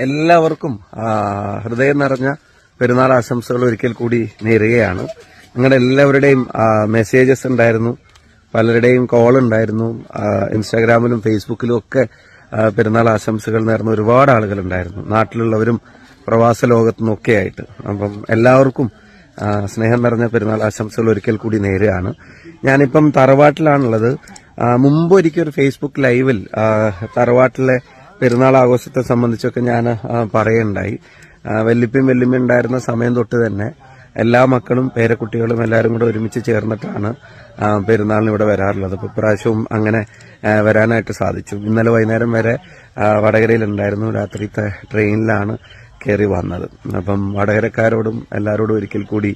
എല്ലാവർക്കും ഹൃദയം നിറഞ്ഞ പെരുന്നാൾ ആശംസകൾ ഒരിക്കൽ കൂടി നേരുകയാണ്. നിങ്ങളുടെ എല്ലാവരുടെയും മെസ്സേജസ് ഉണ്ടായിരുന്നു, പലരുടെയും കോൾ ഉണ്ടായിരുന്നു. ഇൻസ്റ്റാഗ്രാമിലും ഫേസ്ബുക്കിലും ഒക്കെ പെരുന്നാൾ ആശംസകൾ നേർന്ന ഒരുപാട് ആളുകളുണ്ടായിരുന്നു, നാട്ടിലുള്ളവരും പ്രവാസ ലോകത്തുനിന്നൊക്കെ ആയിട്ട്. അപ്പം എല്ലാവർക്കും സ്നേഹം നിറഞ്ഞ പെരുന്നാൾ ആശംസകൾ ഒരിക്കൽ കൂടി നേരുകയാണ്. ഞാനിപ്പം തറവാട്ടിലാണുള്ളത്. മുമ്പ് ഒരിക്കൽ ഫേസ്ബുക്ക് ലൈവിൽ തറവാട്ടിലെ പെരുന്നാൾ ആഘോഷത്തെ സംബന്ധിച്ചൊക്കെ ഞാൻ പറയുണ്ടായി. വല്യപ്പയും വല്യമ്മയും ഉണ്ടായിരുന്ന സമയം തൊട്ട് തന്നെ എല്ലാ മക്കളും പേരക്കുട്ടികളും എല്ലാവരും കൂടെ ഒരുമിച്ച് ചേർന്നിട്ടാണ് പെരുന്നാളിന് ഇവിടെ വരാറുള്ളത്. അപ്പോൾ ഇപ്രാവശ്യവും അങ്ങനെ വരാനായിട്ട് സാധിച്ചു. ഇന്നലെ വൈകുന്നേരം വരെ വടകരയിലുണ്ടായിരുന്നു. രാത്രിത്തെ ട്രെയിനിലാണ് കയറി വന്നത്. അപ്പം വടകരക്കാരോടും എല്ലാവരോടും ഒരിക്കൽ കൂടി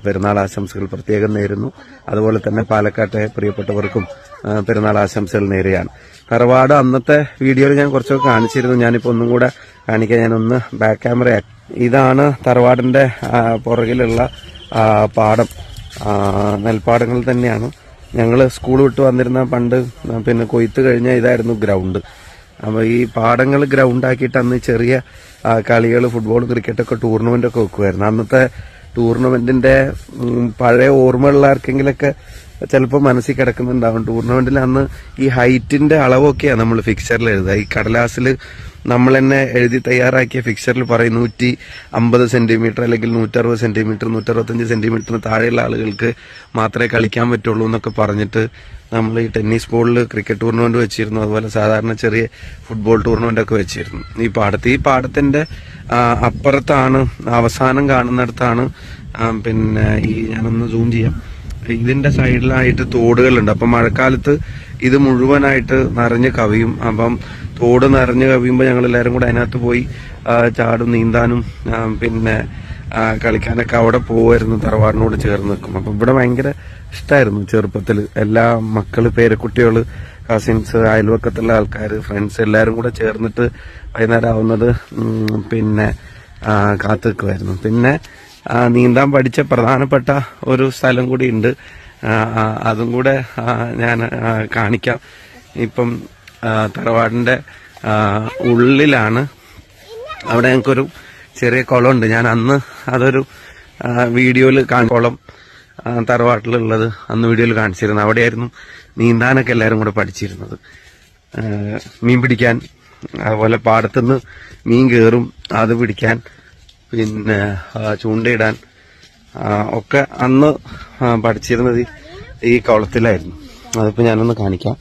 പെരുന്നാൾ ആശംസകൾ പ്രത്യേകം നേരുന്നു. അതുപോലെ തന്നെ പാലക്കാട്ടെ പ്രിയപ്പെട്ടവർക്കും പെരുന്നാൾ ആശംസകൾ നേരുകയാണ്. തറവാട് അന്നത്തെ വീഡിയോയിൽ ഞാൻ കുറച്ചൊക്കെ കാണിച്ചിരുന്നു. ഞാനിപ്പോൾ ഒന്നും കൂടെ കാണിക്കാൻ ഞാനൊന്ന് ബാക്ക് ക്യാമറ. ഇതാണ് തറവാടിന്റെ പുറകിലുള്ള പാടം, നെൽപ്പാടങ്ങൾ തന്നെയാണ്. ഞങ്ങൾ സ്കൂൾ വിട്ട് വന്നിരുന്ന പണ്ട് പിന്നെ കൊയ്ത്ത് കഴിഞ്ഞാൽ ഇതായിരുന്നു ഗ്രൗണ്ട്. അപ്പോൾ ഈ പാടങ്ങൾ ഗ്രൗണ്ടാക്കിയിട്ട് അന്ന് ചെറിയ കളികൾ, ഫുട്ബോൾ, ക്രിക്കറ്റൊക്കെ ടൂർണമെന്റൊക്കെ വെക്കുമായിരുന്നു. അന്നത്തെ ടൂർണമെന്റിന്റെ പഴയ ഓർമ്മയുള്ള ആർക്കെങ്കിലൊക്കെ ചിലപ്പോൾ മനസ്സിൽ കിടക്കുന്നുണ്ടാവും. ടൂർണമെന്റിൽ അന്ന് ഈ ഹൈറ്റിന്റെ അളവൊക്കെയാണ് നമ്മൾ ഫിക്സറിൽ എഴുതുക. ഈ കടലാസിൽ നമ്മൾ തന്നെ എഴുതി തയ്യാറാക്കിയ ഫിക്സറിൽ പറയും 150 സെന്റിമീറ്റർ അല്ലെങ്കിൽ 160 സെന്റിമീറ്റർ 165 സെന്റിമീറ്ററിന് താഴെയുള്ള ആളുകൾക്ക് മാത്രമേ കളിക്കാൻ പറ്റുള്ളൂ എന്നൊക്കെ പറഞ്ഞിട്ട് നമ്മൾ ഈ ടെന്നീസ് ബോളിൽ ക്രിക്കറ്റ് ടൂർണമെന്റ് വെച്ചിരുന്നു. അതുപോലെ സാധാരണ ചെറിയ ഫുട്ബോൾ ടൂർണമെന്റ് ഒക്കെ വെച്ചിരുന്നു. ഈ പാടത്തിന്റെ അപ്പുറത്താണ്, അവസാനം കാണുന്നിടത്താണ് പിന്നെ ഈ ഞാനൊന്ന് സൂം ചെയ്യാം, ഇതിന്റെ സൈഡിലായിട്ട് തോടുകളുണ്ട്. അപ്പം മഴക്കാലത്ത് ഇത് മുഴുവനായിട്ട് നിറഞ്ഞ് കവിയും. അപ്പം തോട് നിറഞ്ഞ് കവിയുമ്പോൾ ഞങ്ങൾ എല്ലാവരും കൂടെ അതിനകത്ത് പോയി ചാടും, നീന്താനും പിന്നെ കളിക്കാനൊക്കെ അവിടെ പോവായിരുന്നു, തറവാടിനോട് ചേർന്ന് നിൽക്കും. അപ്പം ഇവിടെ ഭയങ്കര ഇഷ്ടമായിരുന്നു ചെറുപ്പത്തിൽ. എല്ലാ മക്കള്, പേരക്കുട്ടികള്, കസിൻസ്, അയൽവക്കത്തുള്ള ആൾക്കാർ, ഫ്രണ്ട്സ് എല്ലാവരും കൂടെ ചേർന്നിട്ട് വൈകുന്നേരം ആവുന്നത് പിന്നെ കാത്തു നിൽക്കുമായിരുന്നു. പിന്നെ നീന്താൻ പഠിച്ച പ്രധാനപ്പെട്ട ഒരു സ്ഥലം കൂടി ഉണ്ട്, അതും കൂടെ ഞാൻ കാണിക്കാം. ഇപ്പം തറവാടിന്റെ ഉള്ളിലാണ്. അവിടെ ഞങ്ങൾക്കൊരു ചെറിയ കുളമുണ്ട്. ഞാൻ അന്ന് അതൊരു വീഡിയോയിൽ കുളം തറവാട്ടിലുള്ളത് അന്ന് വീഡിയോയിൽ കാണിച്ചിരുന്നു. അവിടെയായിരുന്നു നീന്താനൊക്കെ എല്ലാവരും കൂടെ പഠിച്ചിരുന്നത്. മീൻ പിടിക്കാൻ, അതുപോലെ പാടത്തുനിന്ന് മീൻ കയറും, അത് പിടിക്കാൻ, പിന്നെ ചൂണ്ടയിടാൻ ഒക്കെ അന്ന് പഠിച്ചിരുന്നത് ഈ കുളത്തിലായിരുന്നു. അതിപ്പോ ഞാനൊന്ന് കാണിക്കാം.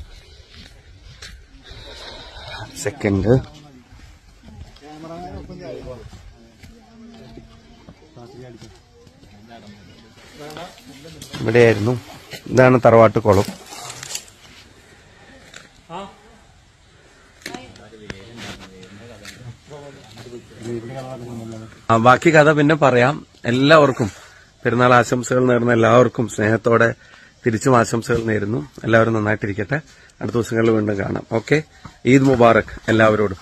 സെക്കൻഡ്. ഇവിടെയായിരുന്നു. ഇതാണ് തറവാട്ട് കുളം. ബാക്കി കഥ പിന്നെ പറയാം. എല്ലാവർക്കും പെരുന്നാൾ ആശംസകൾ നേരുന്ന എല്ലാവർക്കും സ്നേഹത്തോടെ തിരിച്ചും ആശംസകൾ നേരുന്നു. എല്ലാവരും നന്നായിട്ടിരിക്കട്ടെ. അടുത്ത ദിവസങ്ങളിൽ വീണ്ടും കാണാം. ഓക്കെ, ഈദ് മുബാറക് എല്ലാവരോടും.